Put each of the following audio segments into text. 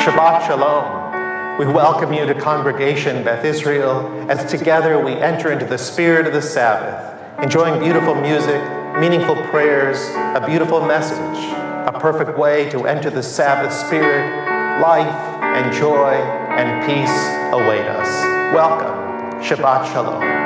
Shabbat Shalom. We welcome you to Congregation Beth Israel as together we enter into the spirit of the Sabbath, enjoying beautiful music, meaningful prayers, a beautiful message, a perfect way to enter the Sabbath spirit. Life and joy and peace await us. Welcome. Shabbat Shalom.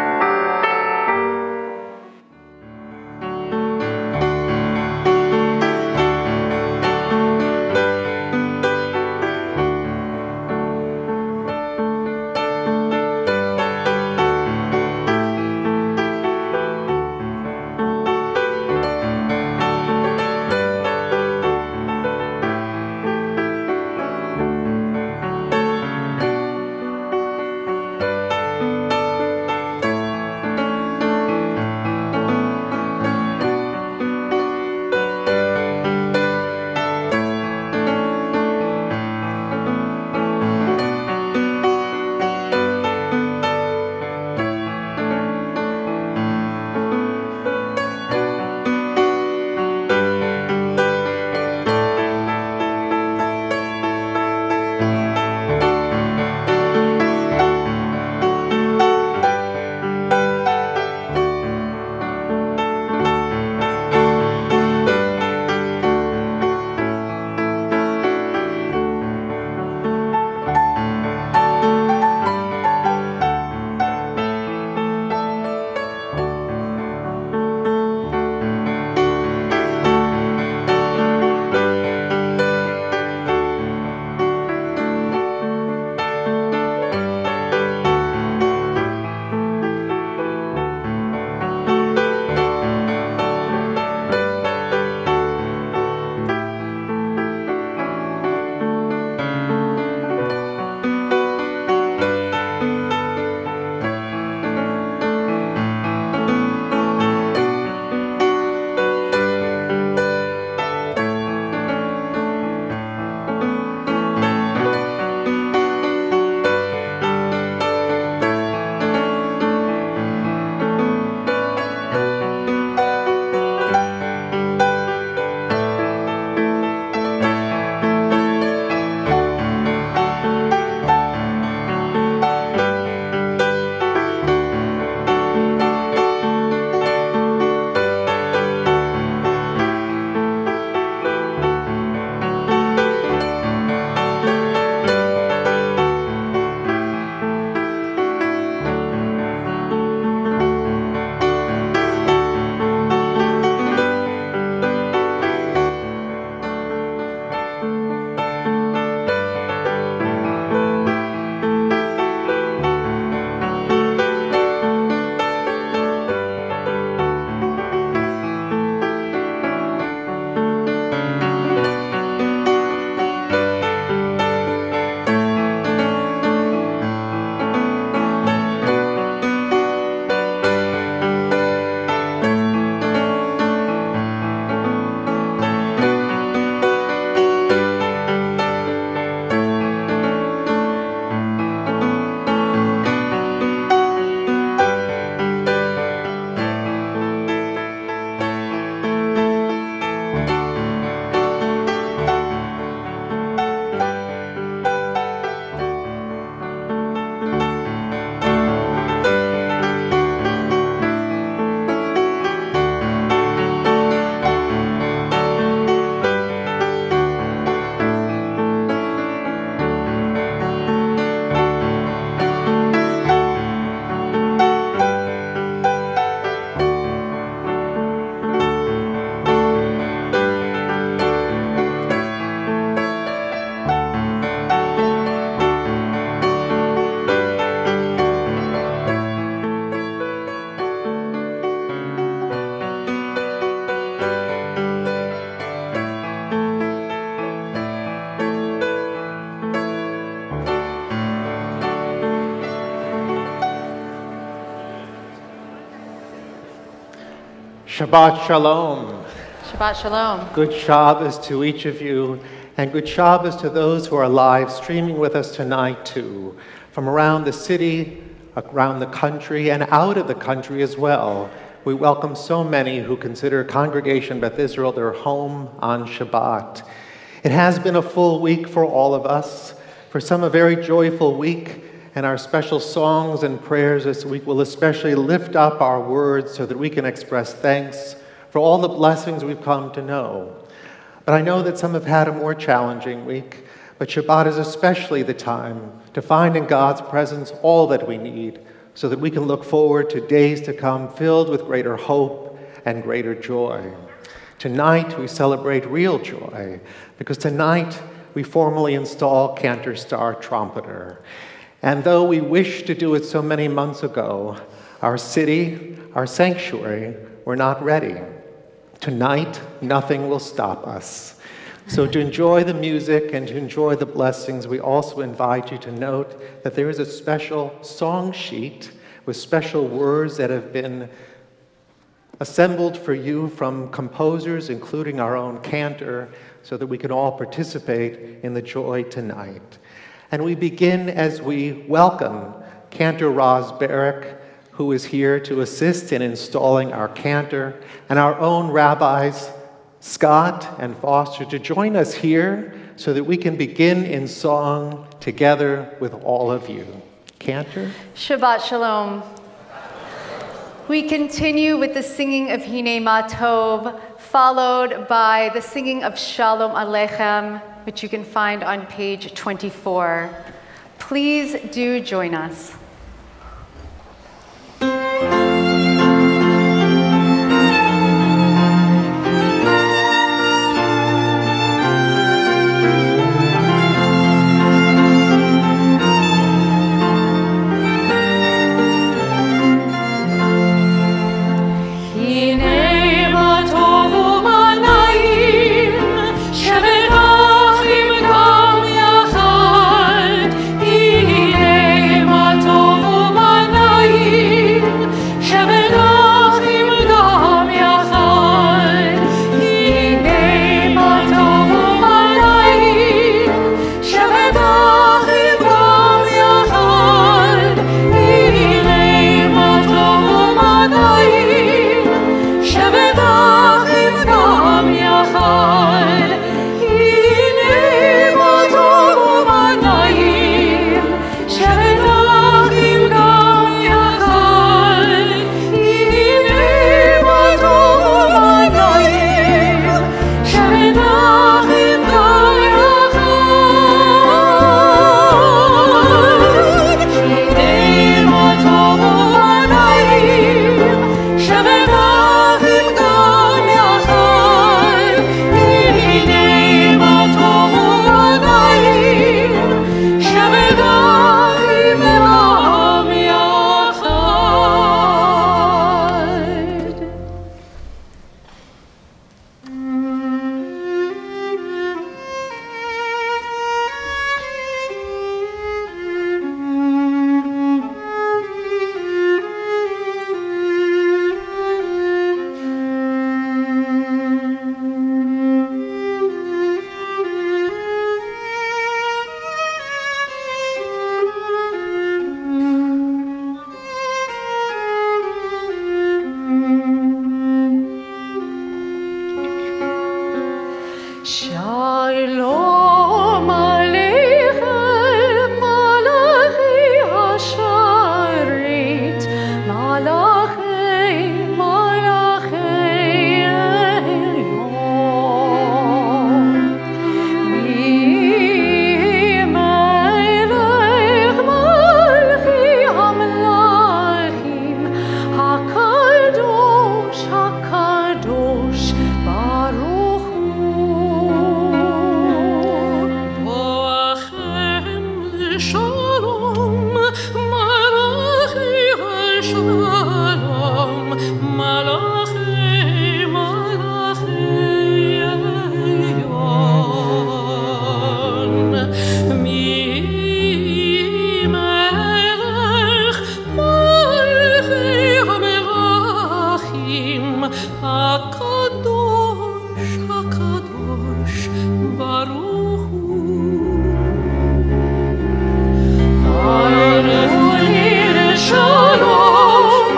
Shabbat Shalom. Shabbat Shalom. Good Shabbos to each of you, and good Shabbos to those who are live streaming with us tonight too, from around the city, around the country, and out of the country as well. We welcome so many who consider Congregation Beth Israel their home on Shabbat. It has been a full week for all of us. For some, a very joyful week, and our special songs and prayers this week will especially lift up our words so that we can express thanks for all the blessings we've come to know. But I know that some have had a more challenging week, but Shabbat is especially the time to find in God's presence all that we need so that we can look forward to days to come filled with greater hope and greater joy. Tonight, we celebrate real joy because tonight we formally install Cantor Star Trumpeter. And though we wished to do it so many months ago, our city, our sanctuary, were not ready. Tonight, nothing will stop us. So to enjoy the music and to enjoy the blessings, we also invite you to note that there is a special song sheet with special words that have been assembled for you from composers, including our own cantor, so that we can all participate in the joy tonight. And we begin as we welcome Cantor Roz Barrick, who is here to assist in installing our cantor, and our own rabbis, Scott and Foster, to join us here so that we can begin in song together with all of you. Cantor? Shabbat Shalom. We continue with the singing of Hinei Ma Tov, followed by the singing of Shalom Aleichem, which you can find on page 24. Please do join us. Shalom.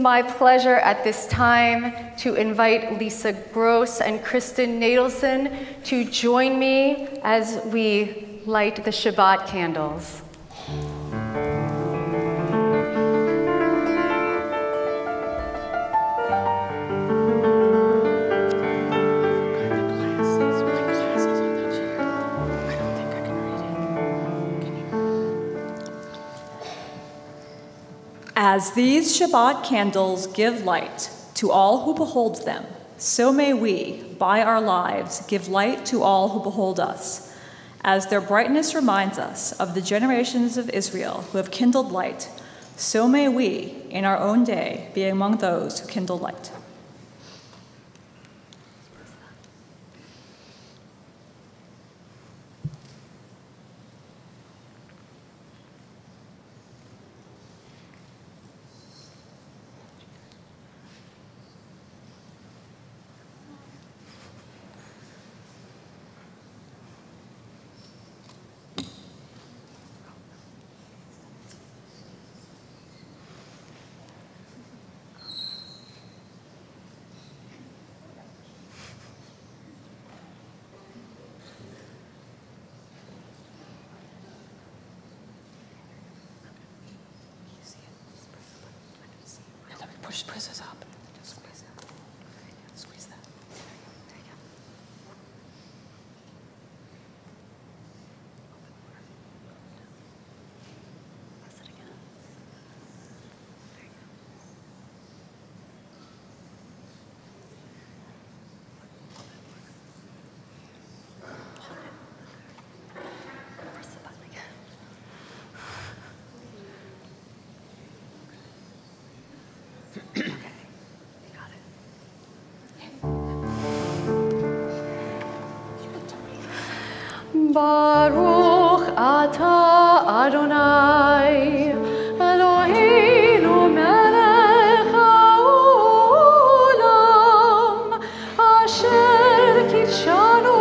my pleasure at this time to invite Lisa Gross and Kristen Nadelson to join me as we light the Shabbat candles. As these Shabbat candles give light to all who behold them, so may we, by our lives, give light to all who behold us, as their brightness reminds us of the generations of Israel who have kindled light, so may we, in our own day, be among those who kindle light. Push this up. Just squeeze that. Squeeze that. There you go. Press it again. There you go. Press the button again. Okay, you got it. Baruch atah Adonai, Eloheinu melech haolam, asher kidshanu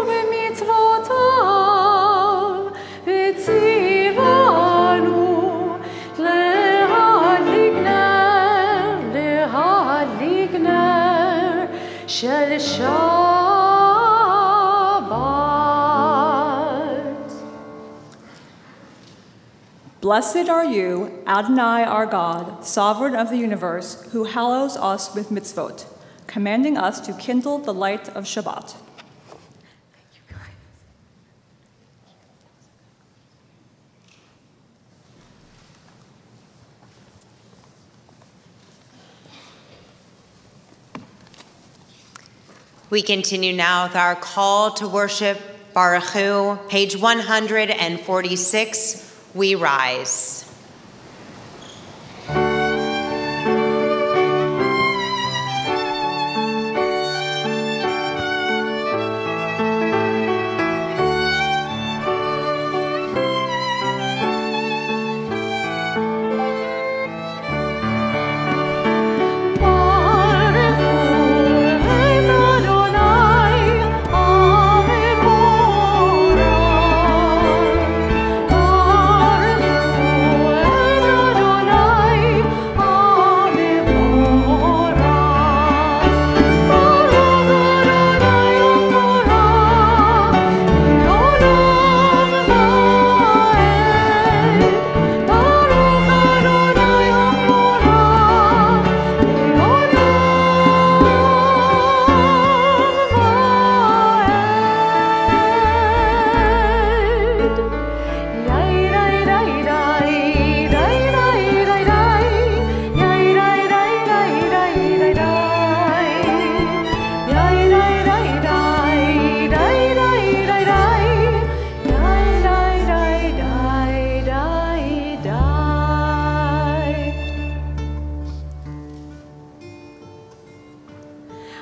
b'mitzvotav, v'tzivanu le'hadlik shel Shabbat. Blessed are you, Adonai our God, sovereign of the universe, who hallows us with mitzvot, commanding us to kindle the light of Shabbat. We continue now with our call to worship, Baruch Hu, page 146, we rise.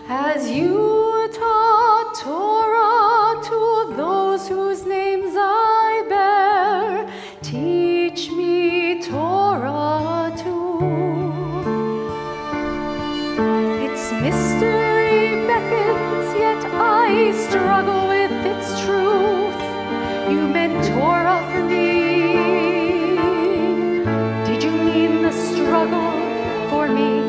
As you taught Torah to those whose names I bear, teach me Torah too. Its mystery beckons, yet I struggle with its truth. You meant Torah for me. Did you mean the struggle for me?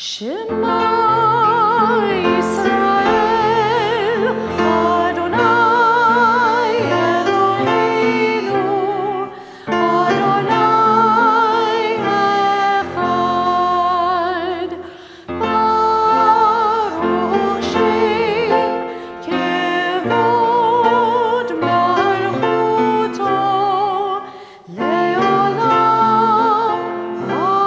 Shema Yisrael, Adonai Eloheinu, Adonai Echad. Baruch Shem Kevod Malchuto, Le'olam Vamed.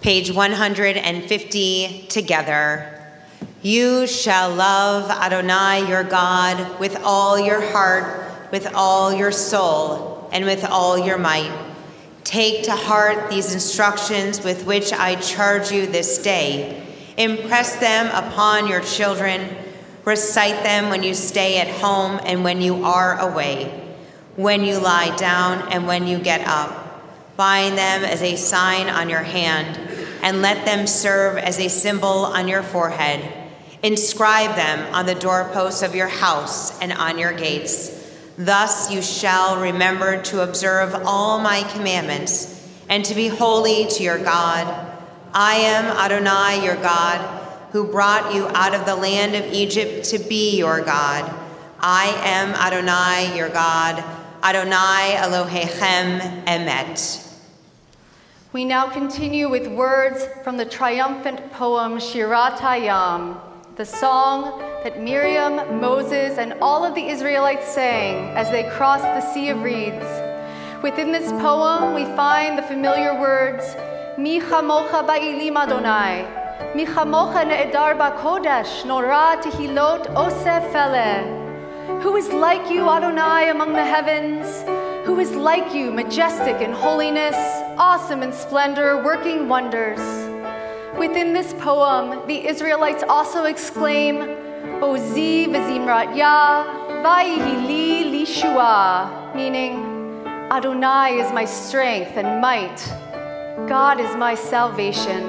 Page 150, together. You shall love Adonai your God with all your heart, with all your soul, and with all your might. Take to heart these instructions with which I charge you this day. Impress them upon your children. Recite them when you stay at home and when you are away, when you lie down and when you get up. Bind them as a sign on your hand, and let them serve as a symbol on your forehead. Inscribe them on the doorposts of your house and on your gates. Thus you shall remember to observe all my commandments and to be holy to your God. I am Adonai your God, who brought you out of the land of Egypt to be your God. I am Adonai your God, Adonai Elohechem Emet. We now continue with words from the triumphant poem Shirat Hayam, the song that Miriam, Moses, and all of the Israelites sang as they crossed the Sea of Reeds. Within this poem, we find the familiar words, Mi chamocha ba'ilim Adonai, Mi chamocha ne'edar ba'kodesh, nora tehilot osef feleh. Who is like you, Adonai, among the heavens? Who is like you, majestic in holiness, awesome in splendor, working wonders? Within this poem, the Israelites also exclaim, Ozi v'zimrat Yah, vayihi li lishua, meaning, Adonai is my strength and might. God is my salvation.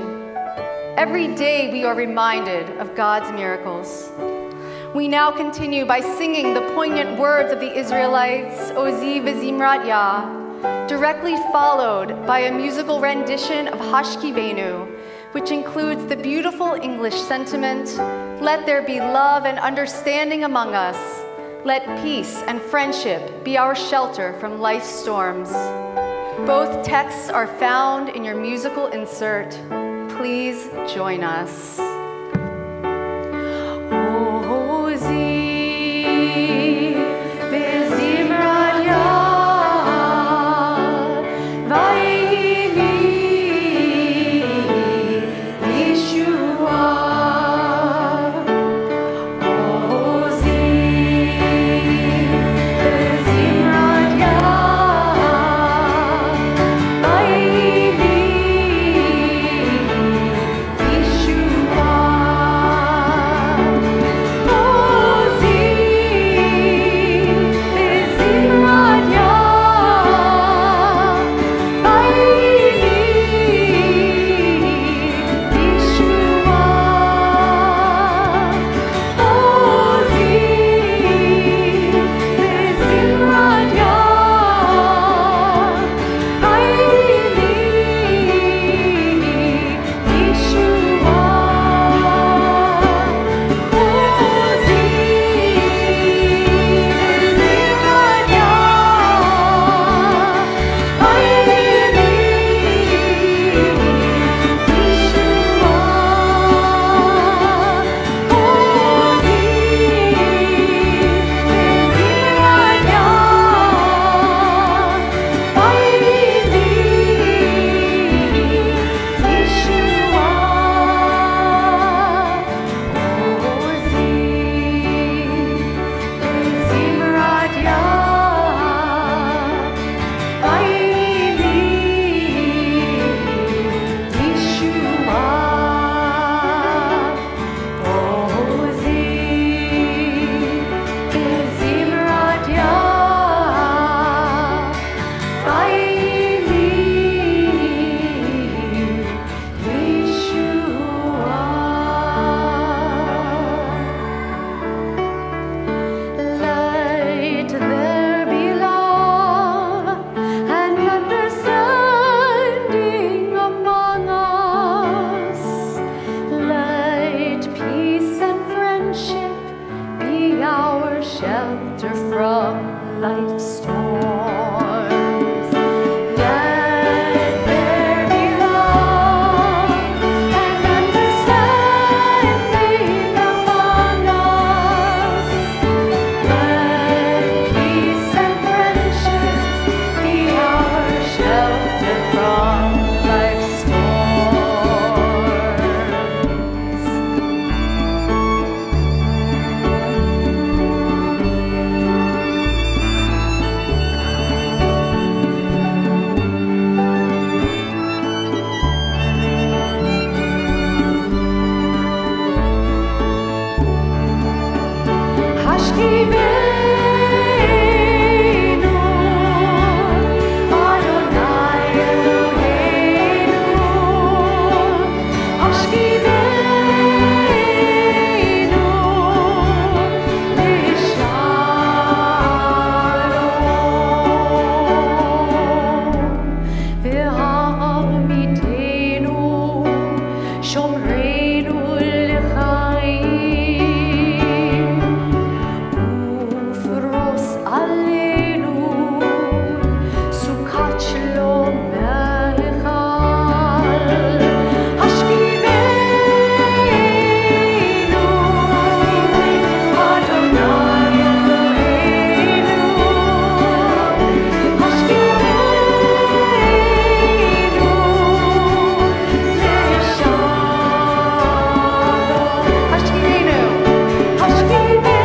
Every day we are reminded of God's miracles. We now continue by singing the poignant words of the Israelites, Ozi v'zimrat Yah, directly followed by a musical rendition of Hashkivenu, which includes the beautiful English sentiment, let there be love and understanding among us. Let peace and friendship be our shelter from life's storms. Both texts are found in your musical insert. Please join us. Yeshua. shelter from life's storms. Let there be love and understanding among us. Let peace and friendship be our shelter from life's storms. Hashkivenu, Adonai Eloheinu. Hashkivenu, Lishalom. V'ha'amitenu, Shomreinu l'chaim. Ufros alenu, Sukkot Shalom Echal. Hashkivenu, Adonai Eloheinu. Hashkivenu, Leshalom. Hashkivenu, Hashkivenu.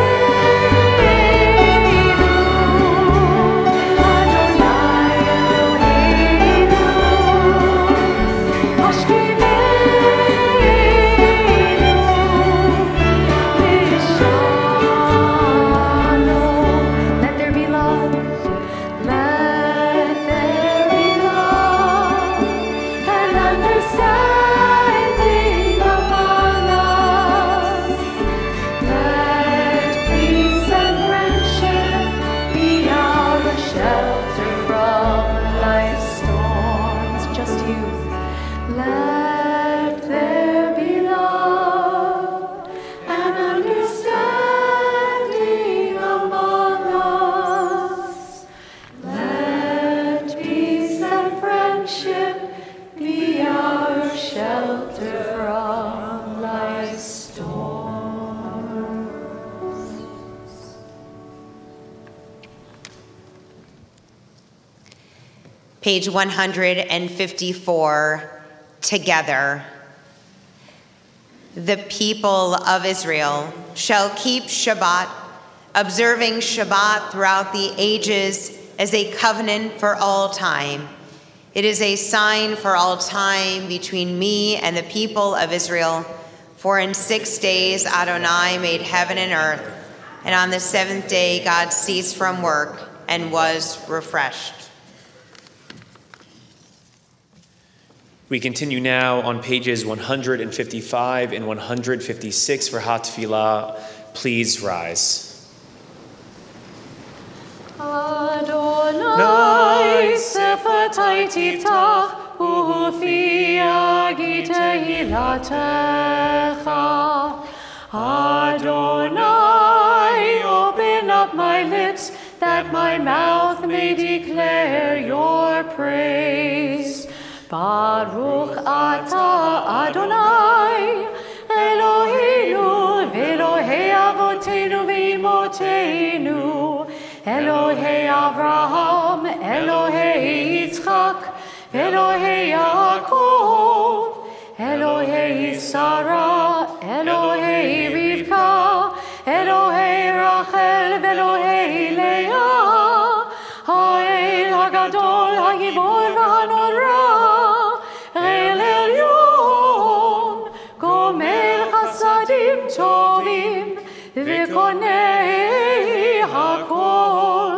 Let there be love. Let there be love and understanding among us. Let peace and friendship be our shelter from life's storms. Just you. Let there be love and understanding among us. Let peace and friendship be our shelter from life's storms. Page 154, together. The people of Israel shall keep Shabbat, observing Shabbat throughout the ages as a covenant for all time. It is a sign for all time between me and the people of Israel. For in 6 days Adonai made heaven and earth, and on the seventh day God ceased from work and was refreshed. We continue now on pages 155 and 156 for Hatfilah. Please rise. Adonai sefatai tiftach ufi agi tehilatecha. Adonai, open up my lips that my mouth may declare your praise. Baruch atah Adonai, Eloheinu v'Elohei avoteinu v'imotenu, Elohei Avraham, Elohei Yitzchak, Elohei Yaakov, Elohei Sarah, Elohei Rivka, Elohei Rachel v'Elohei Leah, Ha'el Hagadol, Hagibor v'Hanora, El Elyon, Gomel Chasadim Tovim, V'konei Hakol,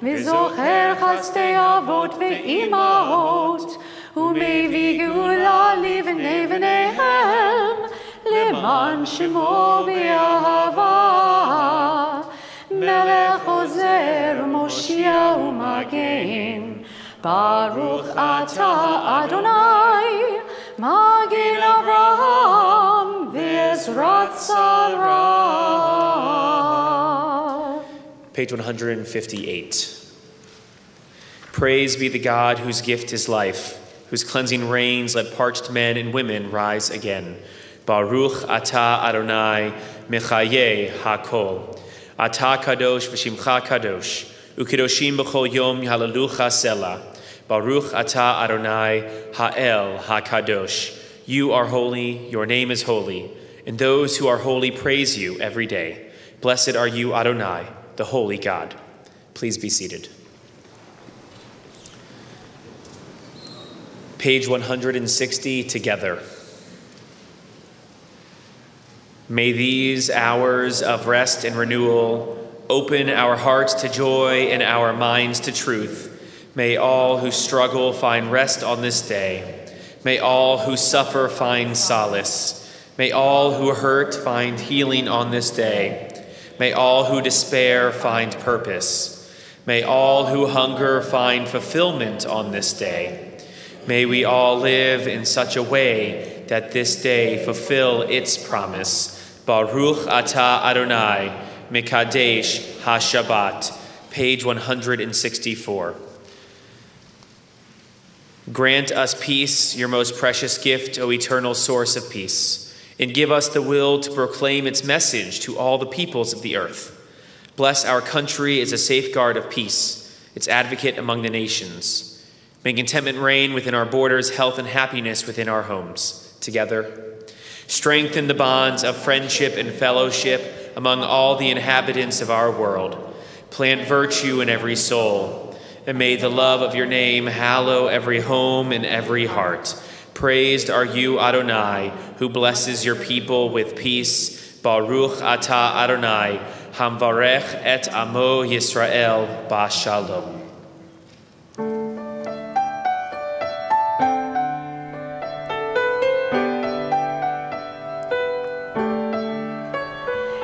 V'zocher Chastei Avot V'imahot, U'mevii Geula Livnei V'neihem, Leman Shemo B'Ahava, Melech Ozer Moshia U'Magen, Baruch atah Adonai, Magen Avraham, V'ezrat Sarah. Page 158. Praise be the God whose gift is life, whose cleansing rains let parched men and women rise again. Baruch atah Adonai mechaye hakol. Atah kadosh v'shimcha kadosh. Ukedoshim b'chol yom yhalalucha selah. Baruch atah Adonai ha'el hakadosh. You are holy, your name is holy, and those who are holy praise you every day. Blessed are you, Adonai, the holy God. Please be seated. Page 160 together. May these hours of rest and renewal open our hearts to joy and our minds to truth. May all who struggle find rest on this day. May all who suffer find solace. May all who hurt find healing on this day. May all who despair find purpose. May all who hunger find fulfillment on this day. May we all live in such a way that this day fulfill its promise. Baruch atah Adonai, Mekadesh HaShabbat, page 164. Grant us peace, your most precious gift, O eternal source of peace, and give us the will to proclaim its message to all the peoples of the earth. Bless our country as a safeguard of peace, its advocate among the nations. May contentment reign within our borders, health and happiness within our homes. Together, strengthen the bonds of friendship and fellowship among all the inhabitants of our world. Plant virtue in every soul, and may the love of your name hallow every home and every heart. Praised are you, Adonai, who blesses your people with peace. Baruch atah Adonai, hamvarech et amo Yisrael b'shalom.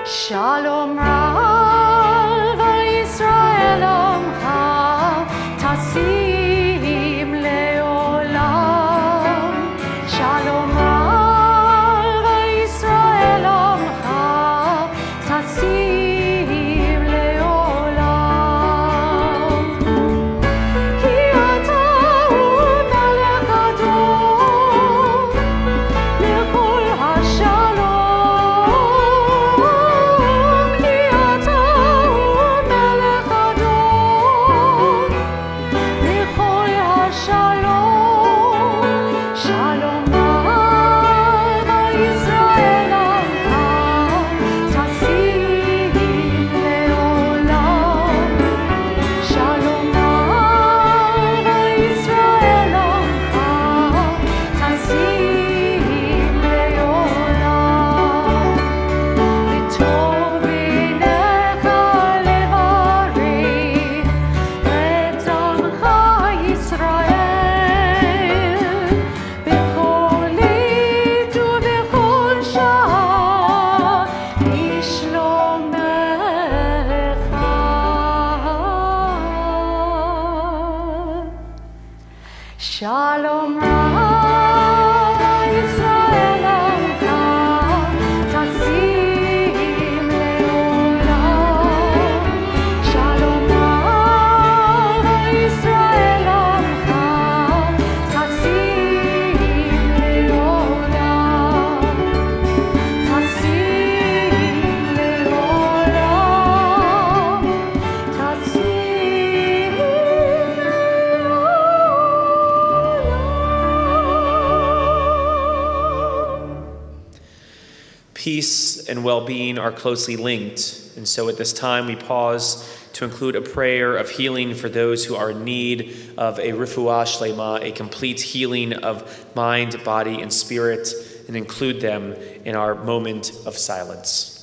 Shalom Rav Yisrael Amcha Tasim Leolam. Shalom Rav Yisrael Amcha Tasim Leolam. Ki ata hu melech Adon lekol hashalom. Shalom Rav Yisrael Amcha Tasim Leolam. Shalom Rav Yisrael Amcha Tasim Leolam. Tasim Leolam. Tasim Peace and well-being are closely linked, and so at this time we pause to include a prayer of healing for those who are in need of a refuah shlema, a complete healing of mind, body, and spirit, and include them in our moment of silence.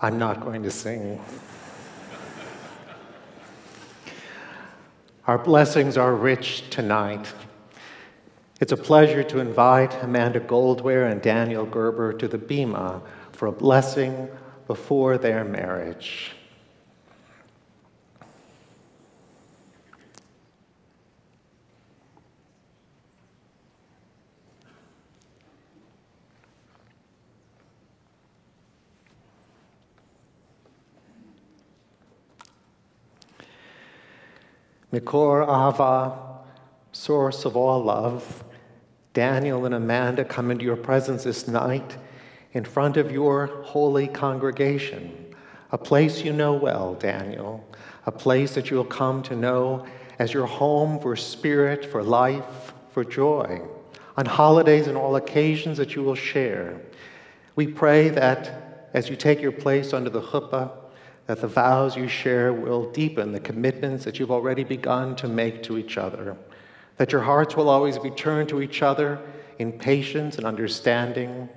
I'm not going to sing. Our blessings are rich tonight. It's a pleasure to invite Amanda Goldware and Daniel Gerber to the Bima for a blessing before their marriage. Mikor Ahava, source of all love, Daniel and Amanda come into your presence this night in front of your holy congregation, a place you know well, Daniel, a place that you will come to know as your home for spirit, for life, for joy, on holidays and all occasions that you will share. We pray that as you take your place under the chuppah, that the vows you share will deepen the commitments that you've already begun to make to each other, that your hearts will always be turned to each other in patience and understanding,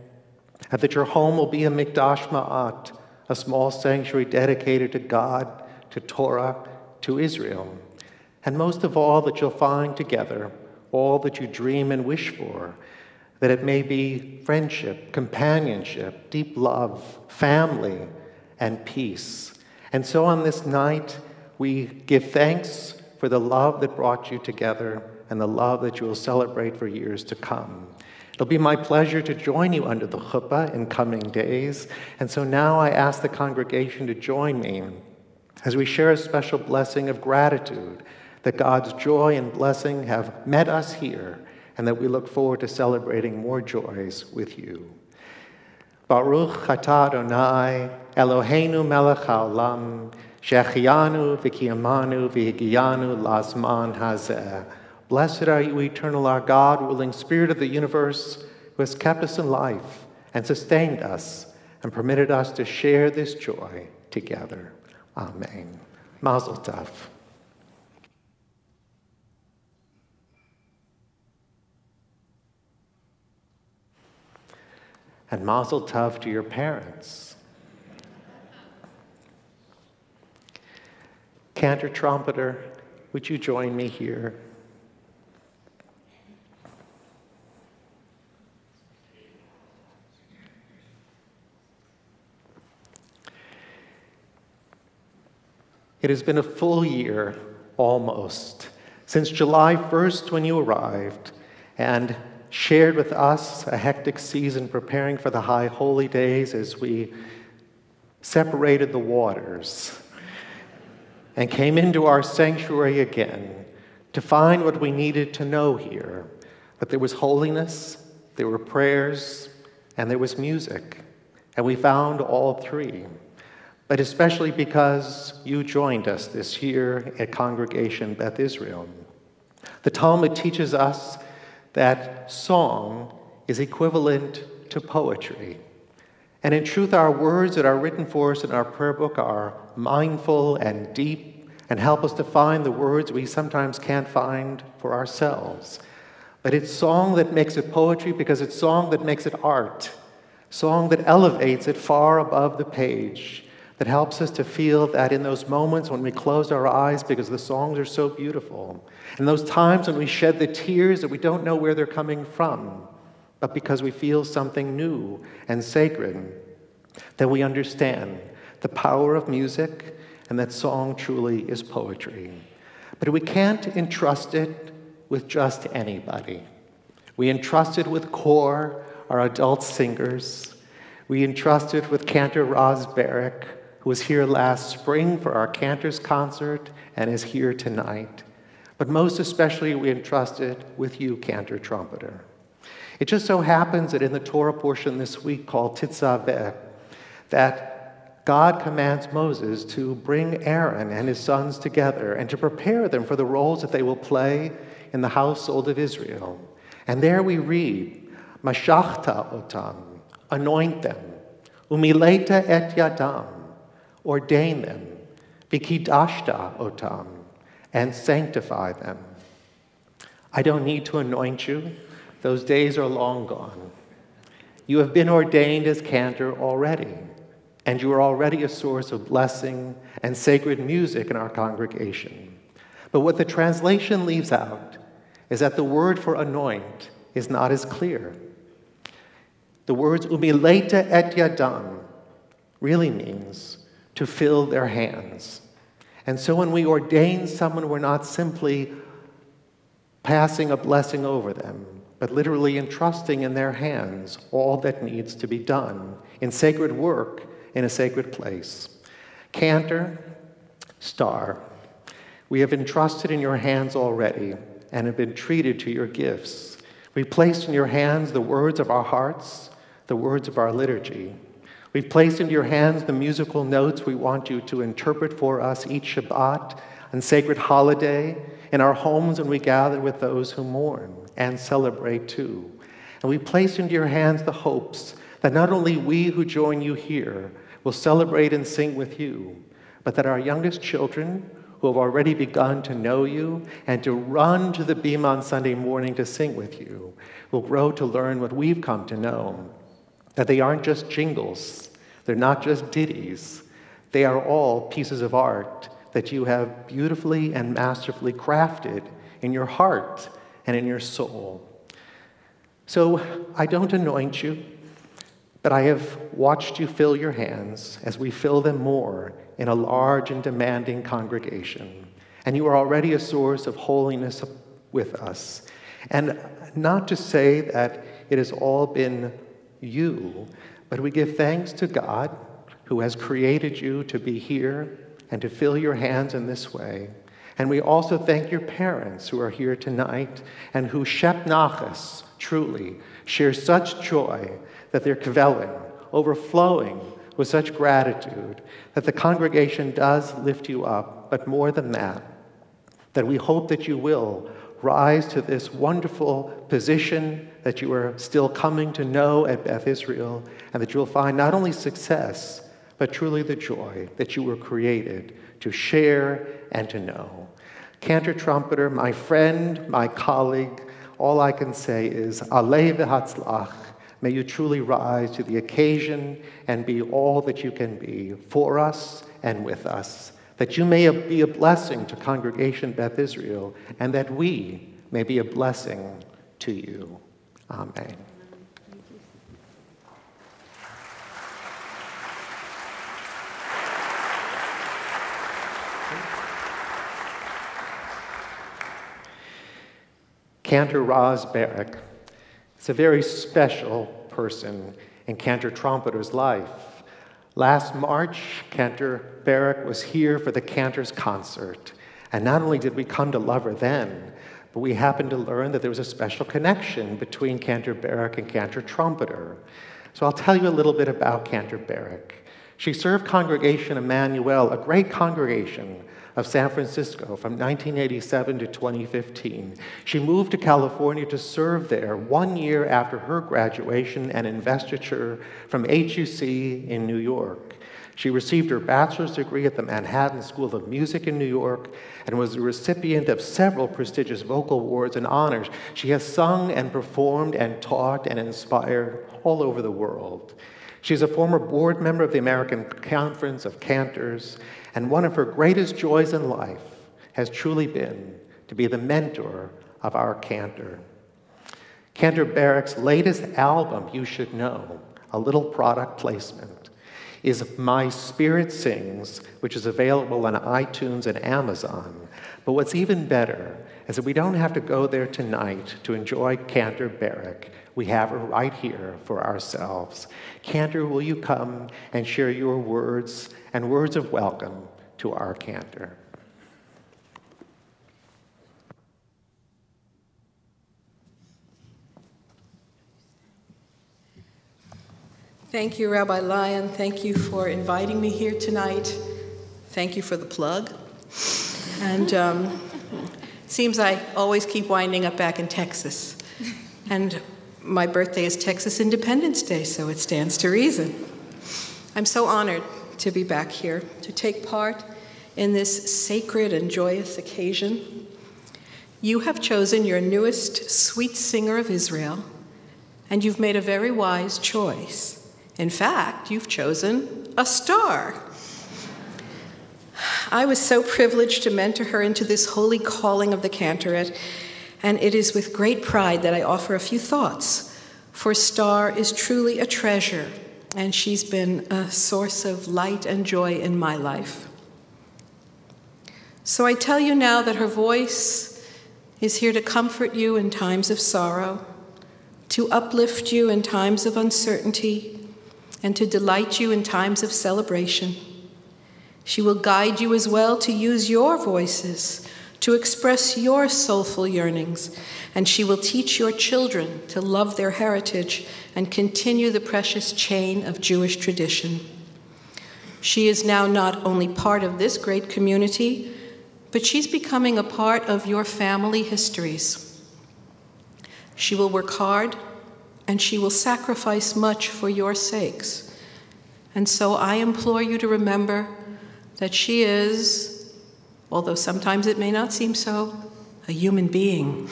and that your home will be a mikdash ma'at, a small sanctuary dedicated to God, to Torah, to Israel. And most of all, that you'll find together all that you dream and wish for, that it may be friendship, companionship, deep love, family, and peace. And so on this night, we give thanks for the love that brought you together and the love that you will celebrate for years to come. It'll be my pleasure to join you under the chuppah in coming days. And so now I ask the congregation to join me as we share a special blessing of gratitude that God's joy and blessing have met us here and that we look forward to celebrating more joys with you. Baruch atah Adonai, Eloheinu melech haolam, she'achiyanu v'kiyamanu v'higiyanu lazman hazeh. Blessed are you, eternal our God, ruling Spirit of the universe, who has kept us in life and sustained us and permitted us to share this joy together. Amen. Mazel tov. And mazel tov to your parents. Cantor trumpeter, would you join me here? It has been a full year, almost, since July 1st when you arrived and shared with us a hectic season preparing for the high holy days as we separated the waters and came into our sanctuary again to find what we needed to know here, that there was holiness, there were prayers, and there was music. And we found all three, but especially because you joined us this year at Congregation Beth Israel. The Talmud teaches us that song is equivalent to poetry. And in truth, our words that are written for us in our prayer book are mindful and deep and help us to find the words we sometimes can't find for ourselves. But it's song that makes it poetry because it's song that makes it art, song that elevates it far above the page, that helps us to feel that in those moments when we close our eyes because the songs are so beautiful, and those times when we shed the tears that we don't know where they're coming from, but because we feel something new and sacred, that we understand the power of music and that song truly is poetry. But we can't entrust it with just anybody. We entrust it with KOR, our adult singers. We entrust it with Cantor Roz Barrick, who was here last spring for our Cantors concert and is here tonight. But most especially, we entrust it with you, Cantor trumpeter. It just so happens that in the Torah portion this week called Titzaveh, that God commands Moses to bring Aaron and his sons together and to prepare them for the roles that they will play in the household of Israel. And there we read, Mashachta otam, anoint them, umileta et yadam, ordain them, vikidashta otam, and sanctify them. I don't need to anoint you. Those days are long gone. You have been ordained as cantor already. and you are already a source of blessing and sacred music in our congregation. But what the translation leaves out is that the word for anoint is not as clear. The words umileta et yadam really means to fill their hands. And so when we ordain someone, we're not simply passing a blessing over them, but literally entrusting in their hands all that needs to be done in sacred work in a sacred place. Cantor, Star, we have entrusted in your hands already and have been treated to your gifts. We placed in your hands the words of our hearts, the words of our liturgy. We've placed into your hands the musical notes we want you to interpret for us each Shabbat and sacred holiday in our homes when we gather with those who mourn and celebrate too. And we place into your hands the hopes that not only we who join you here will celebrate and sing with you, but that our youngest children who have already begun to know you and to run to the bima on Sunday morning to sing with you will grow to learn what we've come to know, that they aren't just jingles, they're not just ditties, they are all pieces of art that you have beautifully and masterfully crafted in your heart and in your soul. So I don't anoint you, but I have watched you fill your hands as we fill them more in a large and demanding congregation. And you are already a source of holiness with us. And not to say that it has all been you, but we give thanks to God who has created you to be here and to fill your hands in this way. And we also thank your parents who are here tonight and who shep nachas, truly, share such joy that they're kvelling, overflowing with such gratitude that the congregation does lift you up, but more than that we hope that you will rise to this wonderful position that you are still coming to know at Beth Israel, and that you'll find not only success, but truly the joy that you were created to share and to know. Cantor trumpeter, my friend, my colleague, all I can say is, aleh v'hatzlach, may you truly rise to the occasion and be all that you can be for us and with us, that you may be a blessing to Congregation Beth Israel, and that we may be a blessing to you. Amen. Cantor Raz Barak is a very special person in Cantor Trumpeter's life. Last March, Cantor Barak was here for the Cantor's concert. And not only did we come to love her then, but we happened to learn that there was a special connection between Cantor Barak and Cantor Trumpeter. So I'll tell you a little bit about Cantor Barak. She served Congregation Emmanuel, a great congregation of San Francisco, from 1987 to 2015. She moved to California to serve there 1 year after her graduation and investiture from HUC in New York. She received her bachelor's degree at the Manhattan School of Music in New York and was the recipient of several prestigious vocal awards and honors. She has sung and performed and taught and inspired all over the world. She's a former board member of the American Conference of Cantors, and one of her greatest joys in life has truly been to be the mentor of our cantor. Cantor Barak's latest album, You Should Know, a little product placement, is My Spirit Sings, which is available on iTunes and Amazon. But what's even better is that we don't have to go there tonight to enjoy Cantor Barak. We have her right here for ourselves. Cantor, will you come and share your words and words of welcome to our cantor? Thank you, Rabbi Lyon. Thank you for inviting me here tonight. Thank you for the plug. And it seems I always keep winding up back in Texas. And my birthday is Texas Independence Day, so it stands to reason. I'm so honored to be back here, to take part in this sacred and joyous occasion. You have chosen your newest sweet singer of Israel, and you've made a very wise choice. In fact, you've chosen a star. I was so privileged to mentor her into this holy calling of the cantorate, and it is with great pride that I offer a few thoughts, for Star is truly a treasure, and she's been a source of light and joy in my life. So I tell you now that her voice is here to comfort you in times of sorrow, to uplift you in times of uncertainty, and to delight you in times of celebration. She will guide you as well to use your voices to express your soulful yearnings, and she will teach your children to love their heritage and continue the precious chain of Jewish tradition. She is now not only part of this great community, but she's becoming a part of your family histories. She will work hard, and she will sacrifice much for your sakes. And so I implore you to remember that she is, although sometimes it may not seem so, a human being.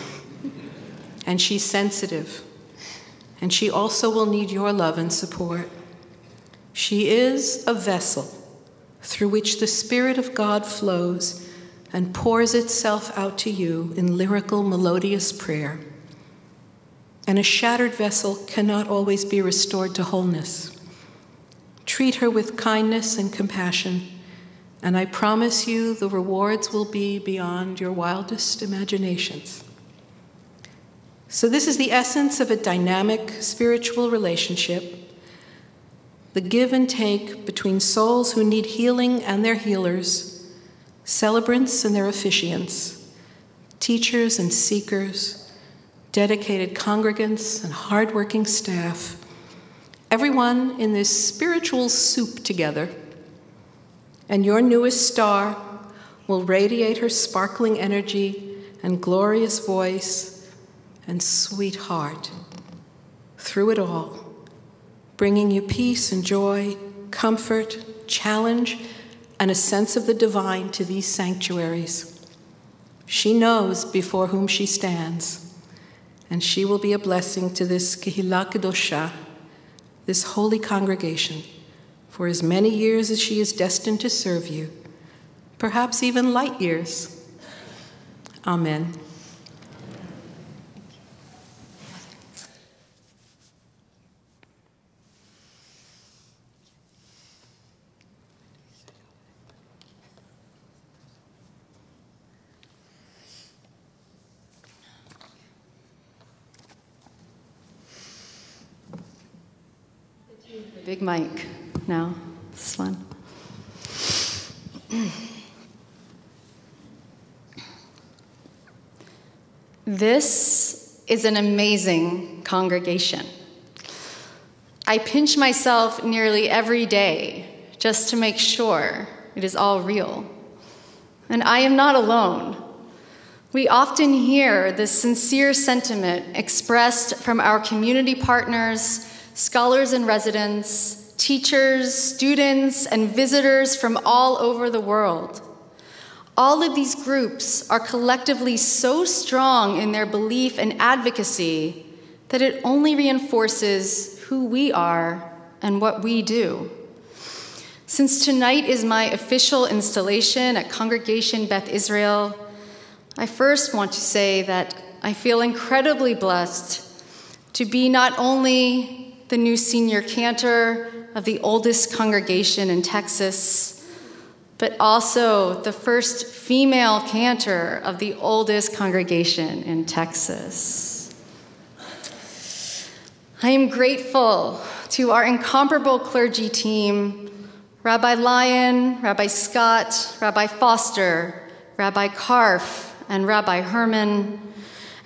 And she's sensitive. And she also will need your love and support. She is a vessel through which the Spirit of God flows and pours itself out to you in lyrical, melodious prayer. And a shattered vessel cannot always be restored to wholeness. Treat her with kindness and compassion, and I promise you the rewards will be beyond your wildest imaginations. So this is the essence of a dynamic spiritual relationship, the give and take between souls who need healing and their healers, celebrants and their officiants, teachers and seekers, dedicated congregants and hardworking staff, everyone in this spiritual soup together. And your newest star will radiate her sparkling energy and glorious voice and sweet heart through it all, bringing you peace and joy, comfort, challenge, and a sense of the divine to these sanctuaries. She knows before whom she stands, and she will be a blessing to this Kehillah Kedoshah, this holy congregation, for as many years as she is destined to serve you, perhaps even light years. Amen. Big mic now, this one. This is an amazing congregation. I pinch myself nearly every day just to make sure it is all real. And I am not alone. We often hear this sincere sentiment expressed from our community partners, scholars in residence, teachers, students, and visitors from all over the world. All of these groups are collectively so strong in their belief and advocacy that it only reinforces who we are and what we do. Since tonight is my official installation at Congregation Beth Israel, I first want to say that I feel incredibly blessed to be not only the new senior cantor of the oldest congregation in Texas, but also the first female cantor of the oldest congregation in Texas. I am grateful to our incomparable clergy team, Rabbi Lyon, Rabbi Scott, Rabbi Foster, Rabbi Karf, and Rabbi Herman,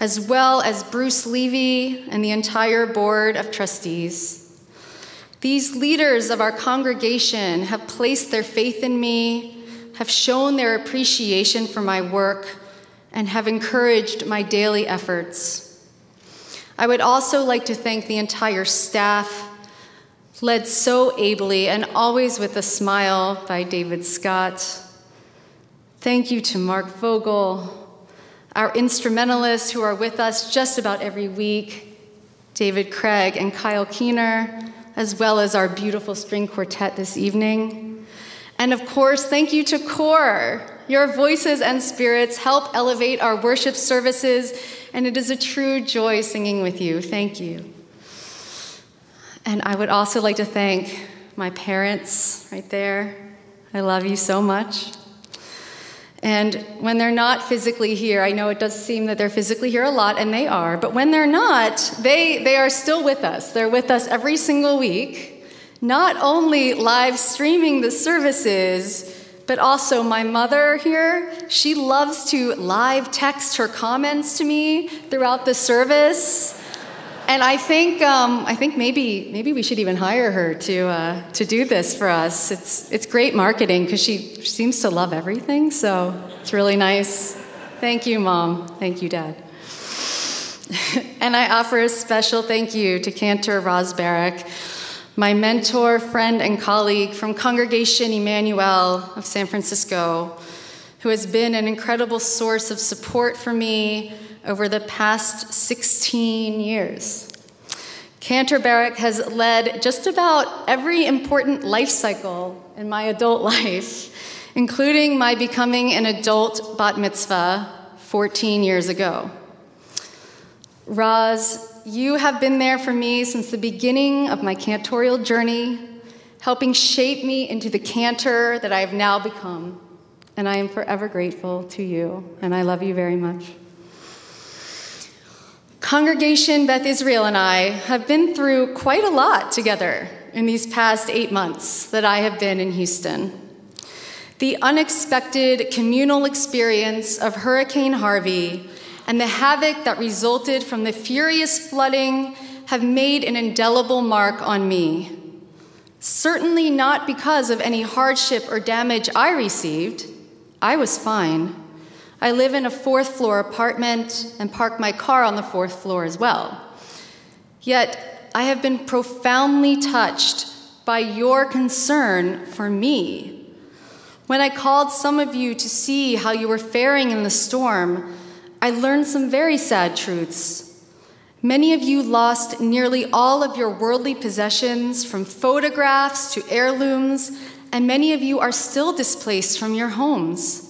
as well as Bruce Levy and the entire board of trustees. These leaders of our congregation have placed their faith in me, have shown their appreciation for my work, and have encouraged my daily efforts. I would also like to thank the entire staff, led so ably and always with a smile by David Scott. Thank you to Mark Vogel, our instrumentalists who are with us just about every week, David Craig and Kyle Keener, as well as our beautiful string quartet this evening. And of course, thank you to KOR. Your voices and spirits help elevate our worship services, and it is a true joy singing with you. Thank you. And I would also like to thank my parents right there. I love you so much. And when they're not physically here, I know it does seem that they're physically here a lot, and they are, but when they're not, they are still with us. They're with us every single week, not only live streaming the services, but also my mother here. She loves to live text her comments to me throughout the service. And I think maybe we should even hire her to do this for us. It's great marketing because she seems to love everything, so it's really nice. Thank you, Mom. Thank you, Dad. And I offer a special thank you to Cantor Roz Barrick, my mentor, friend, and colleague from Congregation Emmanuel of San Francisco, who has been an incredible source of support for me over the past 16 years. Cantor Barrick has led just about every important life cycle in my adult life, including my becoming an adult bat mitzvah 14 years ago. Roz, you have been there for me since the beginning of my cantorial journey, helping shape me into the cantor that I have now become. And I am forever grateful to you, and I love you very much. Congregation Beth Israel and I have been through quite a lot together in these past 8 months that I have been in Houston. The unexpected communal experience of Hurricane Harvey and the havoc that resulted from the furious flooding have made an indelible mark on me. Certainly not because of any hardship or damage I received. I was fine. I live in a 4th floor apartment and park my car on the 4th floor as well. Yet, I have been profoundly touched by your concern for me. When I called some of you to see how you were faring in the storm, I learned some very sad truths. Many of you lost nearly all of your worldly possessions, from photographs to heirlooms, and many of you are still displaced from your homes.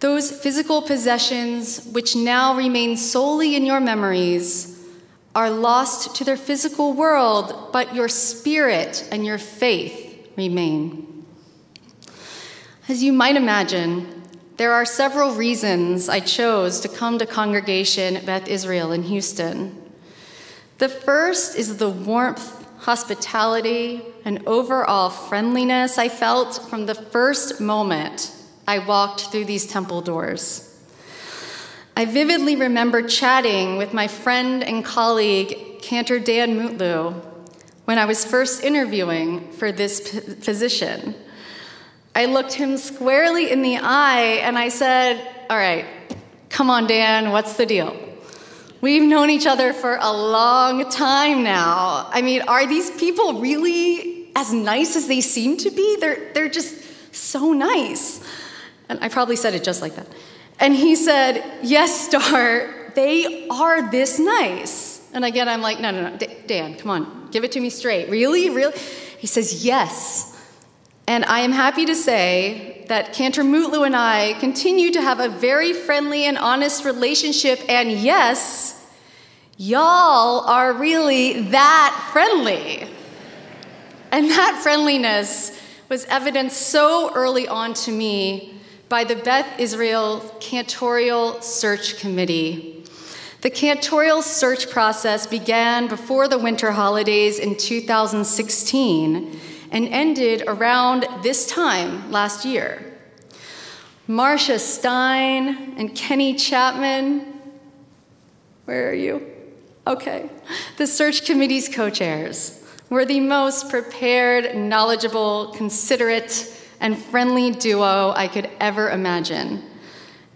Those physical possessions, which now remain solely in your memories, are lost to their physical world, but your spirit and your faith remain. As you might imagine, there are several reasons I chose to come to Congregation Beth Israel in Houston. The first is the warmth, hospitality, and overall friendliness I felt from the first moment I walked through these temple doors. I vividly remember chatting with my friend and colleague, Cantor Dan Mutlu, when I was first interviewing for this position. I looked him squarely in the eye and I said, "All right, come on, Dan, what's the deal? We've known each other for a long time now. I mean, are these people really as nice as they seem to be? They're just so nice." And I probably said it just like that. And he said, "Yes, Star, they are this nice." And again, I'm like, no, Dan, come on, give it to me straight. Really? He says, "Yes." And I am happy to say that Cantor Mutlu and I continue to have a very friendly and honest relationship, and yes, y'all are really that friendly. And that friendliness was evidenced so early on to me by the Beth Israel Cantorial Search Committee. The cantorial search process began before the winter holidays in 2016 and ended around this time last year. Marcia Stein and Kenny Chapman, where are you? Okay. The search committee's co-chairs were the most prepared, knowledgeable, considerate, and friendly duo I could ever imagine.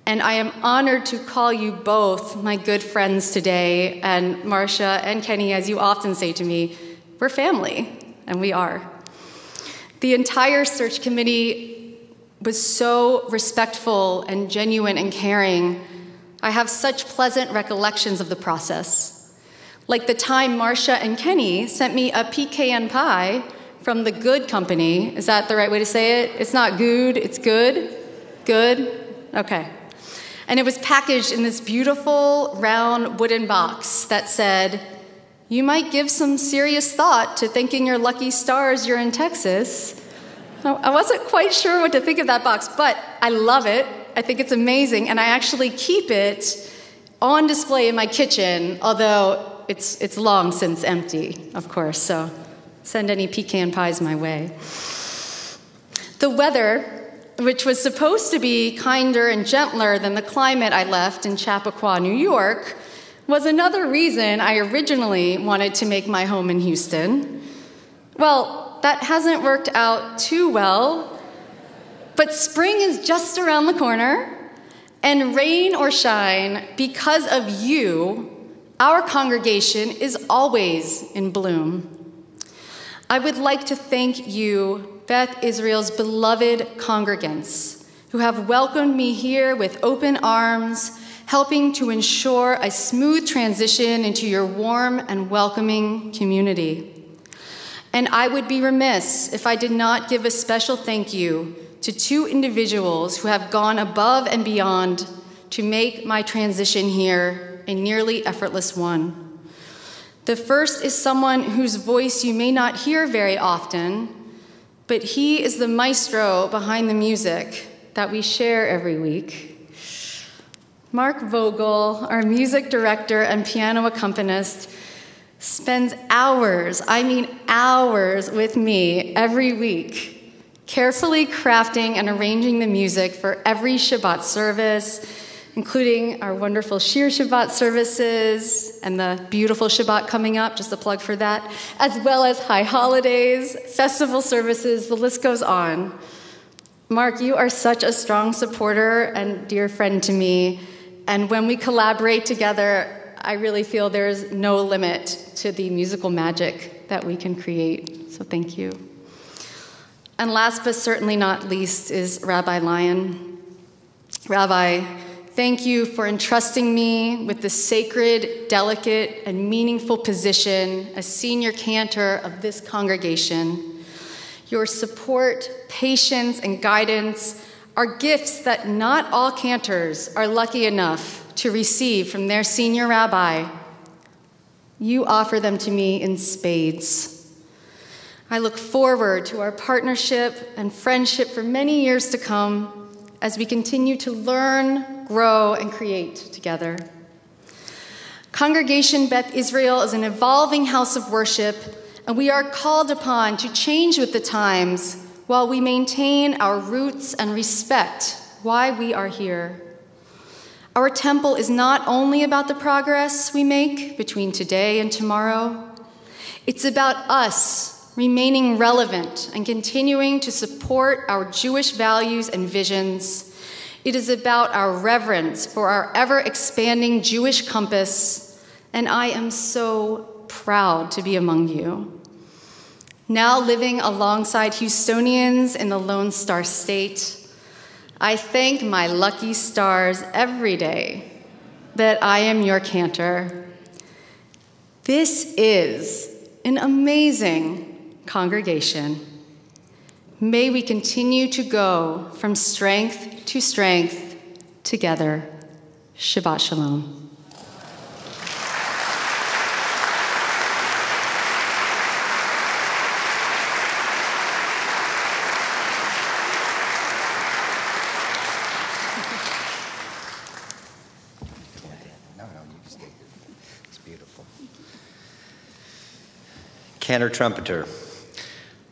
And I am honored to call you both my good friends today. And Marcia and Kenny, as you often say to me, we're family, and we are. The entire search committee was so respectful and genuine and caring. I have such pleasant recollections of the process. Like the time Marcia and Kenny sent me a pecan pie from the Good Company. Is that the right way to say it? It's not good, it's good? Good? Okay. And it was packaged in this beautiful round wooden box that said, "You might give some serious thought to thanking your lucky stars you're in Texas." I wasn't quite sure what to think of that box, but I love it. I think it's amazing, and I actually keep it on display in my kitchen, although it's long since empty, of course, so send any pecan pies my way. The weather, which was supposed to be kinder and gentler than the climate I left in Chappaqua, New York, was another reason I originally wanted to make my home in Houston. Well, that hasn't worked out too well, but spring is just around the corner, and rain or shine, because of you, our congregation is always in bloom. I would like to thank you, Beth Israel's beloved congregants, who have welcomed me here with open arms, helping to ensure a smooth transition into your warm and welcoming community. And I would be remiss if I did not give a special thank you to two individuals who have gone above and beyond to make my transition here a nearly effortless one. The first is someone whose voice you may not hear very often, but he is the maestro behind the music that we share every week. Mark Vogel, our music director and piano accompanist, spends hours, I mean hours, with me every week, carefully crafting and arranging the music for every Shabbat service, including our wonderful Shir Shabbat services and the beautiful Shabbat coming up, just a plug for that, as well as high holidays, festival services, the list goes on. Mark, you are such a strong supporter and dear friend to me, and when we collaborate together, I really feel there's no limit to the musical magic that we can create, so thank you. And last but certainly not least is Rabbi Lyon. Rabbi, thank you for entrusting me with the sacred, delicate, and meaningful position as senior cantor of this congregation. Your support, patience, and guidance are gifts that not all cantors are lucky enough to receive from their senior rabbi. You offer them to me in spades. I look forward to our partnership and friendship for many years to come as we continue to learn, grow, and create together. Congregation Beth Israel is an evolving house of worship, and we are called upon to change with the times while we maintain our roots and respect why we are here. Our temple is not only about the progress we make between today and tomorrow, it's about us remaining relevant and continuing to support our Jewish values and visions. It is about our reverence for our ever-expanding Jewish compass, and I am so proud to be among you. Now living alongside Houstonians in the Lone Star State, I thank my lucky stars every day that I am your cantor. This is an amazing congregation. May we continue to go from strength to strength together. Shabbat Shalom. Cantor Trumpeter,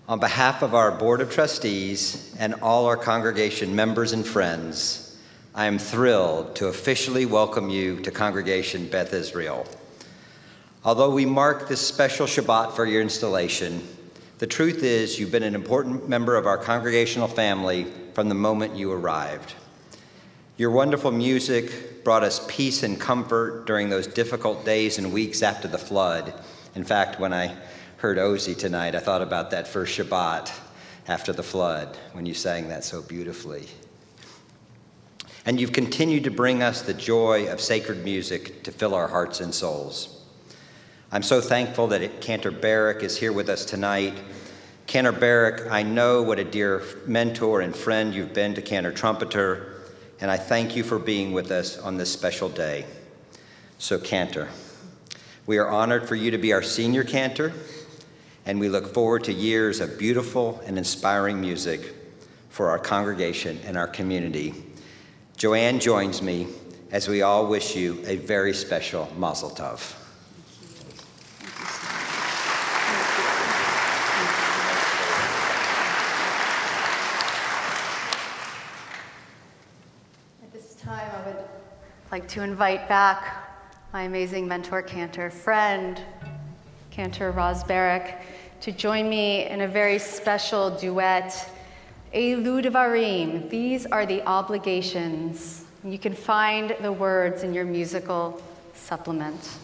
on behalf of our Board of Trustees and all our congregation members and friends, I am thrilled to officially welcome you to Congregation Beth Israel. Although we mark this special Shabbat for your installation, the truth is you've been an important member of our congregational family from the moment you arrived. Your wonderful music brought us peace and comfort during those difficult days and weeks after the flood. In fact, when I heard Ozzy tonight, I thought about that first Shabbat after the flood when you sang that so beautifully. And you've continued to bring us the joy of sacred music to fill our hearts and souls. I'm so thankful that Cantor Barrick is here with us tonight. Cantor Barrick, I know what a dear mentor and friend you've been to Cantor Trumpeter, and I thank you for being with us on this special day. So Cantor, we are honored for you to be our senior cantor, and we look forward to years of beautiful and inspiring music for our congregation and our community. Joanne joins me as we all wish you a very special Mazel Tov. At this time, I would like to invite back my amazing mentor, cantor friend, Cantor Roz Barrick, to join me in a very special duet, Elu Devarim. These are the obligations. You can find the words in your musical supplement.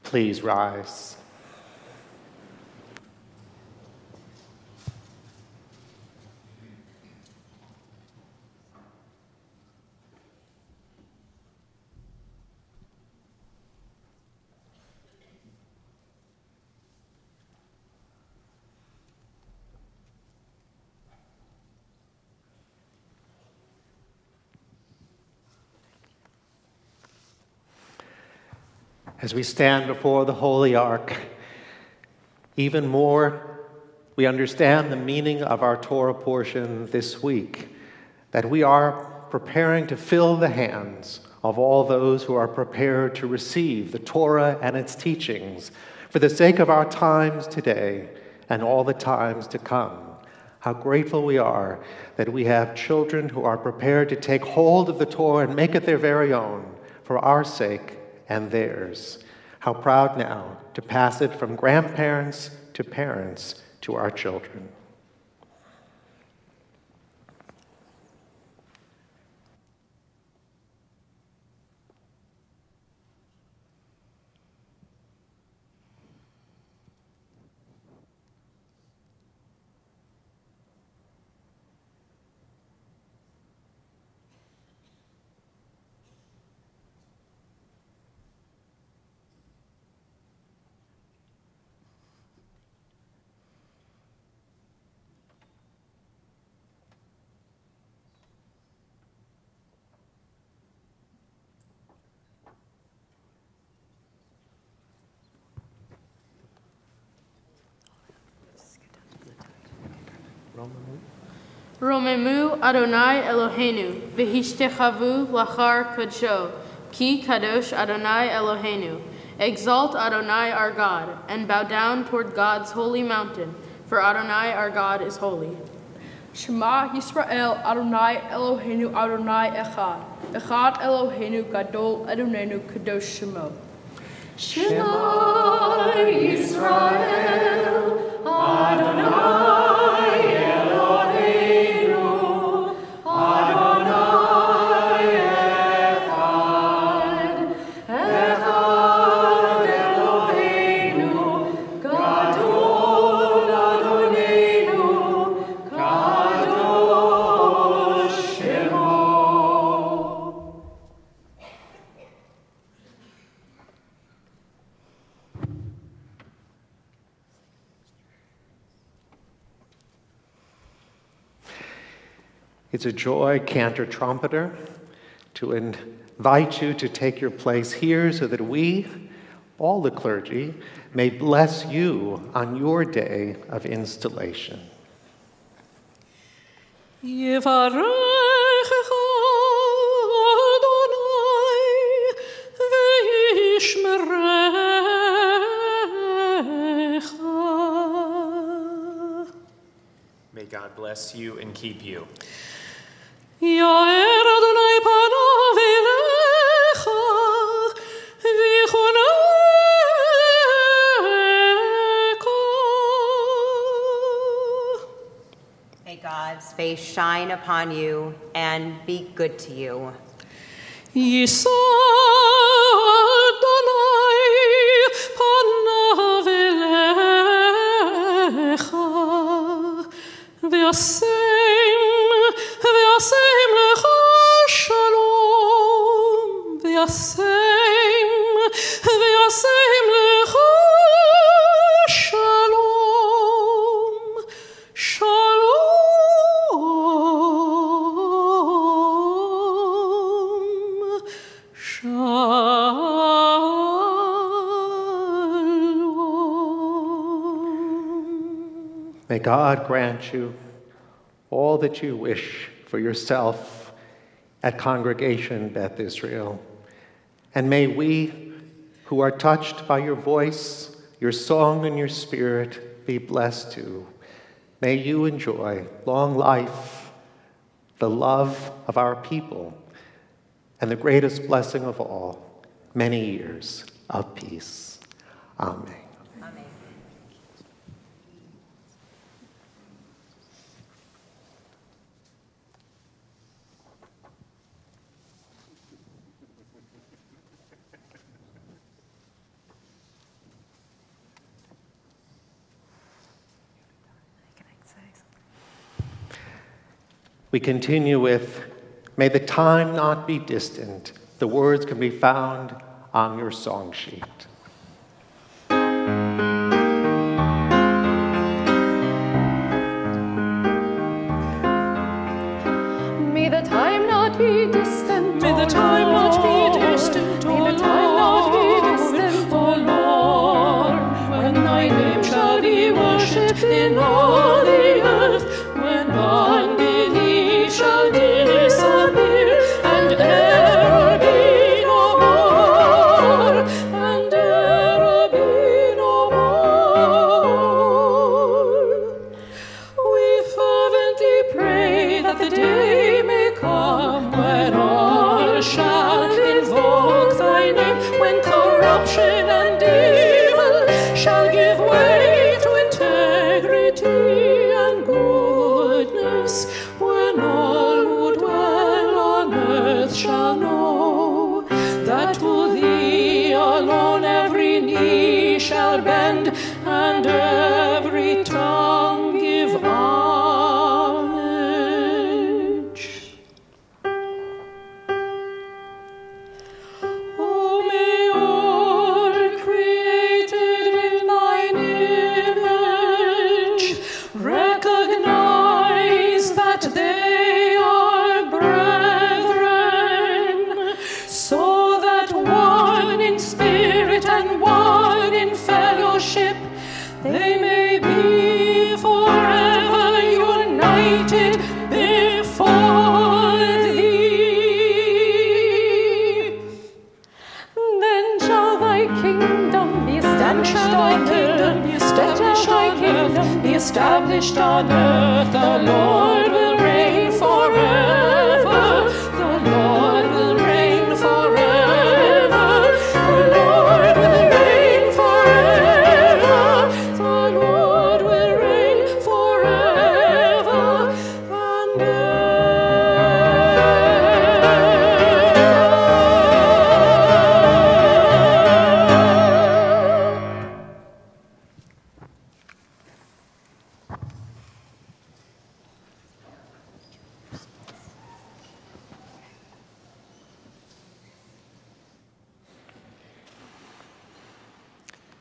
Please rise. As we stand before the Holy Ark, even more we understand the meaning of our Torah portion this week, that we are preparing to fill the hands of all those who are prepared to receive the Torah and its teachings for the sake of our times today and all the times to come. How grateful we are that we have children who are prepared to take hold of the Torah and make it their very own for our sake and theirs. How proud now to pass it from grandparents to parents to our children. Romemu Adonai Eloheinu, v'hishtechavu lachar kadsho, ki kadosh Adonai Eloheinu. Exalt Adonai our God, and bow down toward God's holy mountain, for Adonai our God is holy. Shema Yisrael Adonai Eloheinu Adonai Echad. Echad Eloheinu Gadol Adonenu Kadosh Shemo. Shema Yisrael Adonai It's a joy, cantor trumpeter, to invite you to take your place here so that we, all the clergy, may bless you on your day of installation. May God bless you and keep you. May God's face shine upon you and be good to you. May God grant you all that you wish for yourself at Congregation Beth Israel. And may we, who are touched by your voice, your song, and your spirit, be blessed too. May you enjoy long life, the love of our people, and the greatest blessing of all, many years of peace. Amen. We continue with, "May the time not be distant." The words can be found on your song sheet. May the time not be distant. May the time not be distant, O May the time not be distant, O Lord, when thy name shall be worshipped in all the earth, when unbelief shall disappear, and error be no more, and error be no more. We fervently pray that the day may come when all shall invoke thy name, when corruption and evil shall give way to integrity and goodness, when all who dwell on earth shall know that to thee alone every knee shall bend and every tongue give homage. O may all created in thine image recognize that they are brethren, so that one in spirit and one in fellowship they may be forever united before thee. Then shall thy kingdom be established on earth. The Lord will reign forever. The Lord will reign forever. The Lord will reign forever. The Lord will reign forever and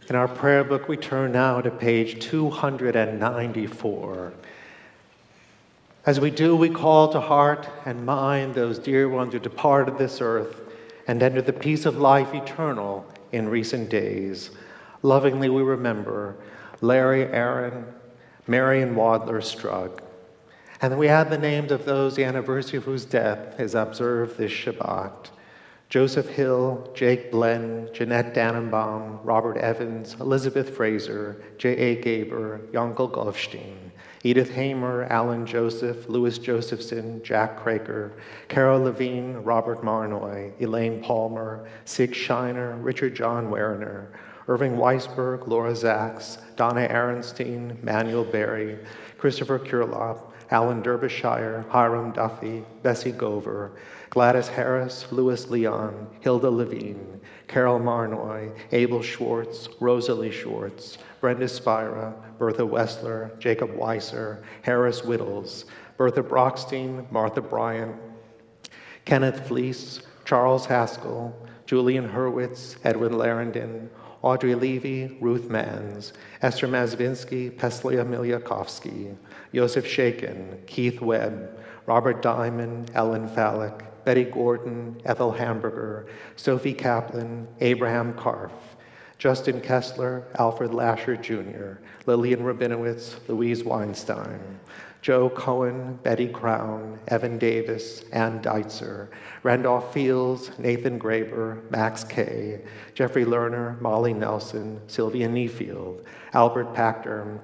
In our prayer book, we turn now to page 294. As we do, we call to heart and mind those dear ones who departed this earth and entered the peace of life eternal in recent days. Lovingly we remember Larry Aaron, Marion Wadler Strug. And then we add the names of those the anniversary of whose death is observed this Shabbat. Joseph Hill, Jake Blen, Jeanette Dannenbaum, Robert Evans, Elizabeth Fraser, J.A. Gaber, Yankel Goldstein, Edith Hamer, Alan Joseph, Louis Josephson, Jack Craker, Carol Levine, Robert Marnoy, Elaine Palmer, Sig Shiner, Richard John Werner, Irving Weisberg, Laura Zaks, Donna Aronstein, Manuel Berry, Christopher Kurlop, Alan Derbyshire, Hiram Duffy, Bessie Gover, Gladys Harris, Louis Leon, Hilda Levine, Carol Marnoy, Abel Schwartz, Rosalie Schwartz, Brenda Spira, Bertha Wessler, Jacob Weiser, Harris Whittles, Bertha Brockstein, Martha Bryant, Kenneth Fleece, Charles Haskell, Julian Hurwitz, Edwin Larendon, Audrey Levy, Ruth Manns, Esther Mazvinsky, Peslia Milyakovsky, Joseph Shakin, Keith Webb, Robert Diamond, Ellen Fallick, Betty Gordon, Ethel Hamburger, Sophie Kaplan, Abraham Karff, Justin Kessler, Alfred Lasher Jr., Lillian Rabinowitz, Louise Weinstein, Joe Cohen, Betty Crown, Evan Davis, Ann Deitzer, Randolph Fields, Nathan Graber, Max Kay, Jeffrey Lerner, Molly Nelson, Sylvia Neefield, Albert Pachter,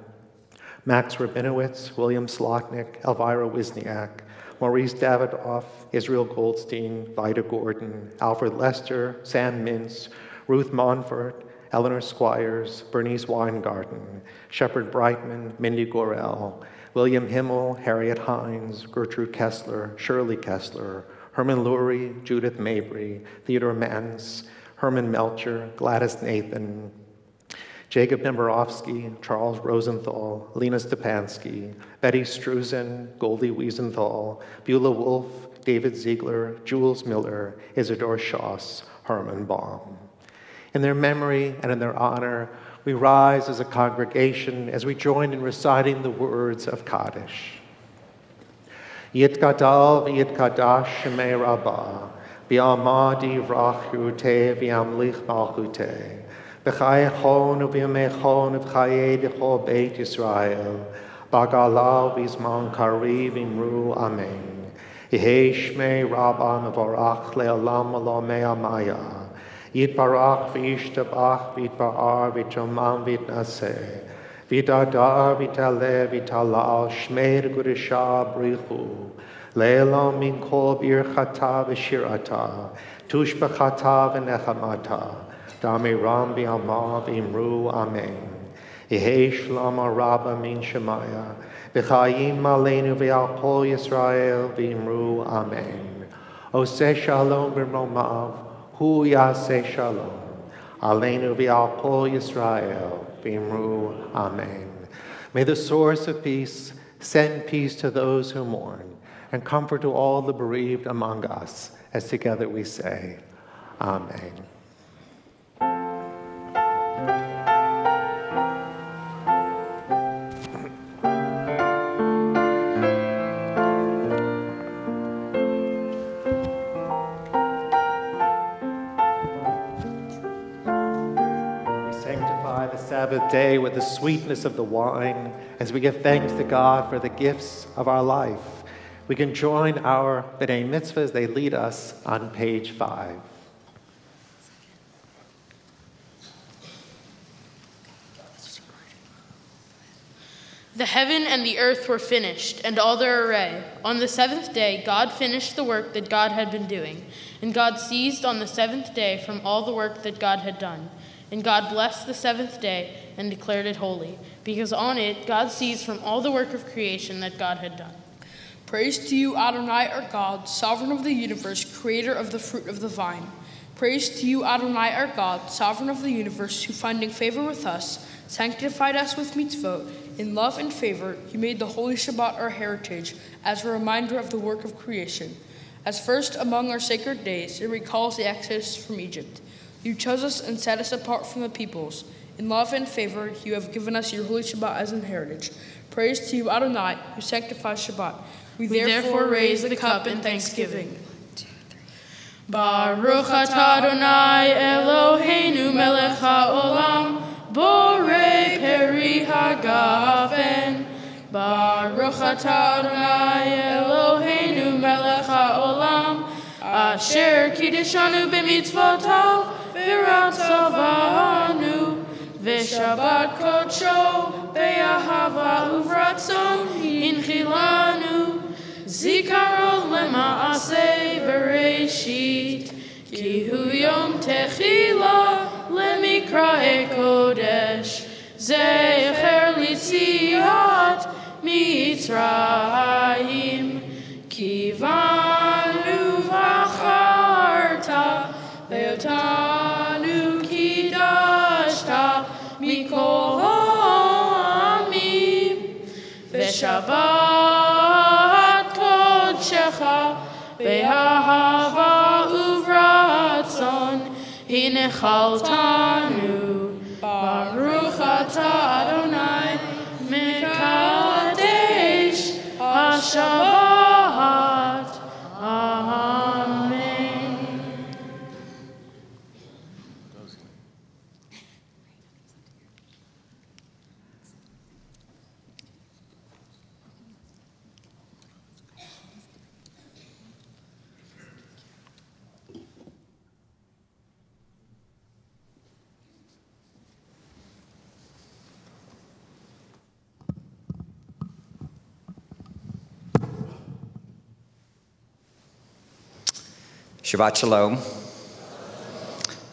Max Rabinowitz, William Slotnick, Elvira Wisniak, Maurice Davidoff, Israel Goldstein, Vida Gordon, Alfred Lester, Sam Mintz, Ruth Monfort, Eleanor Squires, Bernice Weingarten, Shepard Brightman, Mindy Gorel, William Himmel, Harriet Hines, Gertrude Kessler, Shirley Kessler, Herman Lurie, Judith Mabry, Theodore Mance, Herman Melcher, Gladys Nathan, Jacob Nemborovsky, Charles Rosenthal, Lena Stepansky, Betty Struzen, Goldie Wiesenthal, Beulah Wolf, David Ziegler, Jules Miller, Isidore Schoss, Herman Baum. In their memory and in their honor, we rise as a congregation as we join in reciting the words of Kaddish. Yitgadal v'yitkadash shemei Rabbah, v'amadi vrachute v'amlich malchute, v'chayechon v'yamechon v'chaye dechol beit Yisrael, b'gala v'zman kari v'imru amen. Yehei shmei Rabbah mevorach le'olam olam me'amaya, Yitbarach v'yishtabach v'yitbarar v'yitramam v'yitnaseh, v'yitadar v'yitale v'yitalal shmeir gudisha brichu, le'elam min kol birchata v'shirata, tushbachata v'nechamata, damiram v'yama v'imru amen. Yehei shlama rabba min shemaya, v'chayim aleinu v'al kol Yisrael v'imru amen. Oseh shalom b'romav, Hu Yaseh Shalom, Aleinu v'al kol Yisrael, v'imru Amen. May the source of peace send peace to those who mourn, and comfort to all the bereaved among us, as together we say, Amen. Sabbath day with the sweetness of the wine, as we give thanks to God for the gifts of our life. We can join our B'nai Mitzvah as they lead us on page 5. The heaven and the earth were finished, and all their array. On the seventh day, God finished the work that God had been doing, and God ceased on the seventh day from all the work that God had done. And God blessed the seventh day and declared it holy, because on it God ceased from all the work of creation that God had done. Praise to you, Adonai, our God, sovereign of the universe, creator of the fruit of the vine. Praise to you, Adonai, our God, sovereign of the universe, who, finding favor with us, sanctified us with mitzvot. In love and favor, you made the holy Shabbat our heritage, as a reminder of the work of creation. As first among our sacred days, it recalls the exodus from Egypt. You chose us and set us apart from the peoples. In love and favor, you have given us your holy Shabbat as an heritage. Praise to you, Adonai, who sanctifies Shabbat. We therefore raise the cup in thanksgiving. Baruch atah Adonai Eloheinu melech haolam, borei peri hagafen. Baruch atah Adonai Eloheinu melech haolam, asher kiddishanu b'mitzvotav v'ratzavanu, v'shabbat kodsho be'ahava uvratzon hinchilanu, zikaron lema'aseh bereshit, ki hu yom techila lemikra'e kodesh, zecher litziat mitzrayim, kivanu v'acharta ve'otanu kidashta mikol ha'amim, ve'shabbat kodshecha be'ahava uvratzon hinechaltanu. Baruch atah Adonai mekadesh haShabbat. Amen. Shabbat Shalom.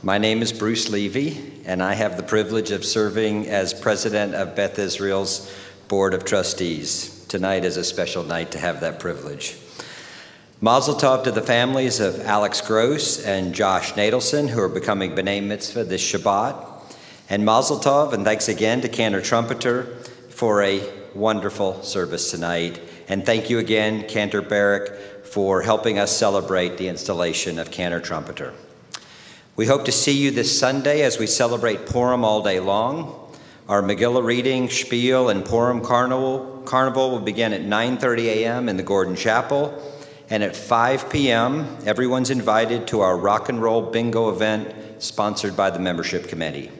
My name is Bruce Levy, and I have the privilege of serving as president of Beth Israel's Board of Trustees. Tonight is a special night to have that privilege. Mazel tov to the families of Alex Gross and Josh Nadelson, who are becoming B'nai Mitzvah this Shabbat, And Mazel Tov, and thanks again to Cantor Trumpeter for a wonderful service tonight. And thank you again, Cantor Barrick, for helping us celebrate the installation of Cantor Trumpeter. We hope to see you this Sunday as we celebrate Purim all day long. Our Megillah reading, Spiel, and Purim Carnival will begin at 9:30 a.m. in the Gordon Chapel. And at 5 p.m., everyone's invited to our rock and roll bingo event sponsored by the membership committee.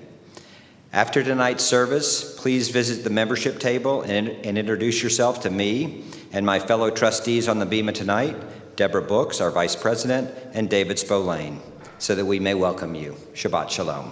After tonight's service, please visit the membership table and introduce yourself to me and my fellow trustees on the Bema tonight, Deborah Books, our vice president, and David Spolane, so that we may welcome you. Shabbat Shalom.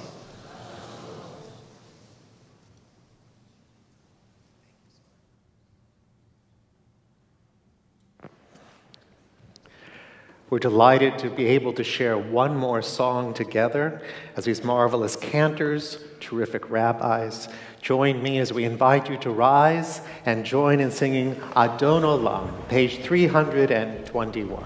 We're delighted to be able to share one more song together as these marvelous cantors, terrific rabbis, join me as we invite you to rise and join in singing Adon Olam, page 321.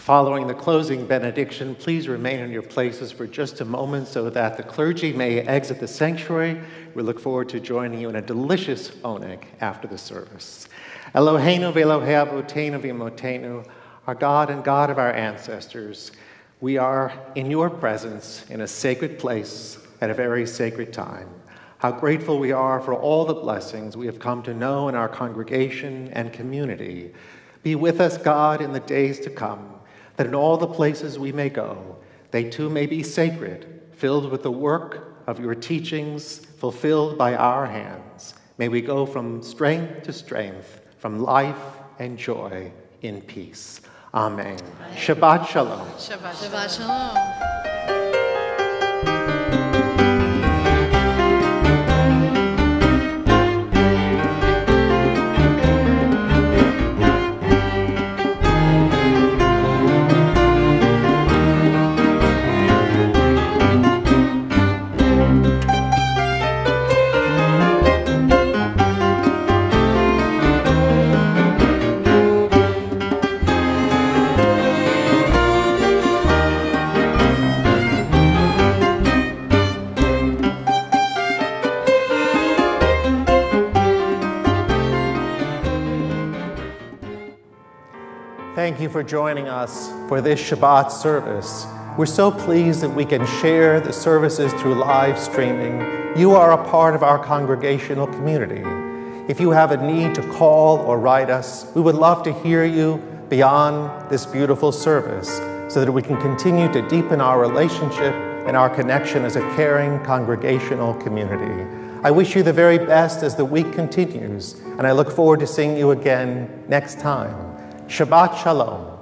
Following the closing benediction, please remain in your places for just a moment so that the clergy may exit the sanctuary. We look forward to joining you in a delicious oneg after the service. Eloheinu v'Elohei Avotenu v'Imotenu, our God and God of our ancestors, we are in your presence in a sacred place at a very sacred time. How grateful we are for all the blessings we have come to know in our congregation and community. Be with us, God, in the days to come, that in all the places we may go, they too may be sacred, filled with the work of your teachings, fulfilled by our hands. May we go from strength to strength, from life and joy in peace. Amen. Shabbat Shalom. Shabbat Shalom. thank you for joining us for this Shabbat service. We're so pleased that we can share the services through live streaming. You are a part of our congregational community. If you have a need to call or write us, we would love to hear you beyond this beautiful service so that we can continue to deepen our relationship and our connection as a caring congregational community. I wish you the very best as the week continues, and I look forward to seeing you again next time. Shabbat Shalom.